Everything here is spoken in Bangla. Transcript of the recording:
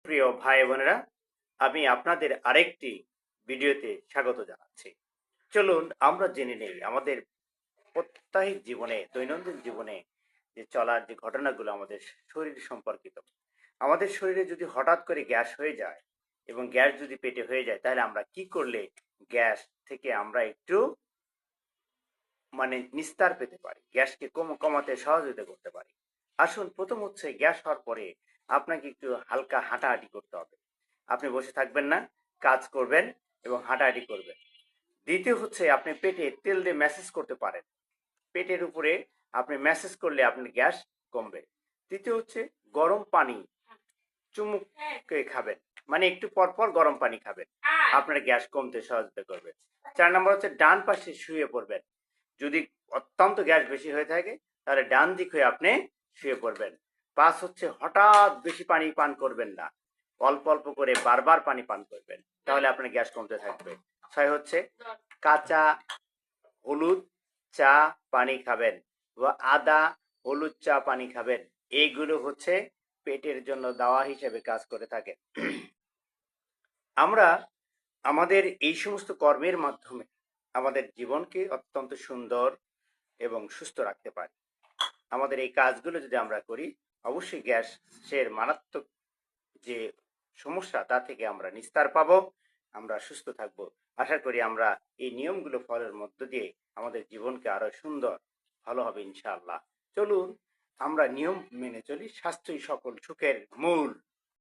প্রিয় ভাই বোনেরা, আমি আপনাদের আরেকটি ভিডিওতে স্বাগত জানাচ্ছি। চলুন আমরা জেনে নেই আমাদের প্রত্যেক জীবনে, দৈনন্দিন জীবনে যে চলার যে ঘটনাগুলো আমাদের শরীর সম্পর্কিত। আমাদের শরীরে যদি হঠাৎ করে গ্যাস হয়ে যায় এবং গ্যাস যদি পেটে হয়ে যায়, তাহলে আমরা কি করলে গ্যাস থেকে আমরা একটু নিস্তার পেতে পারি, গ্যাসকে কমাতে সহযোগিতা করতে পারি। আসুন, প্রথম হচ্ছে গ্যাস হওয়ার পরে আপনাকে একটু হালকা হাঁটাহাঁটি করতে হবে। আপনি বসে থাকবেন না, কাজ করবেন এবং হাঁটাহাঁটি করবেন। দ্বিতীয় হচ্ছে আপনি পেটে তেল দিয়ে ম্যাসেজ করতে পারেন। পেটের উপরে আপনি ম্যাসেজ করলে আপনার গ্যাস কমবে। তৃতীয় হচ্ছে গরম পানি চুমুকে খাবেন, মানে একটু পর পর গরম পানি খাবেন, আপনার গ্যাস কমতে সহযোগিতা করবে। 4 নম্বর হচ্ছে ডান পাশে শুয়ে পড়বেন। যদি অত্যন্ত গ্যাস বেশি হয়ে থাকে তাহলে ডান দিক হয়ে আপনি শুয়ে পড়বেন। 5 হচ্ছে হঠাৎ বেশি পানি পান করবেন না, অল্প অল্প করে বারবার পানি পান করবেন, তাহলে আপনার গ্যাস কমতে থাকবে। 6 হচ্ছে কাঁচা হলুদ চা পানি খাবেন বা আদা হলুদ চা পানি খাবেন। এইগুলো হচ্ছে পেটের জন্য দাওয়া হিসেবে কাজ করে থাকে। আমরা আমাদের এই সমস্ত কর্মের মাধ্যমে আমাদের জীবনকে অত্যন্ত সুন্দর এবং সুস্থ রাখতে পারি। আমাদের এই কাজগুলো যদি আমরা করি, অবশ্যই গ্যাসের মারাত্মক যে সমস্যা তা থেকে আমরা নিস্তার পাবো, আমরা সুস্থ থাকব। আশা করি আমরা এই নিয়মগুলো ফলোর মধ্য দিয়ে আমাদের জীবনকে আরো সুন্দর ভালো হবে ইনশাআল্লাহ। চলুন আমরা নিয়ম মেনে চলি। স্বাস্থ্যই সকল সুখের মূল।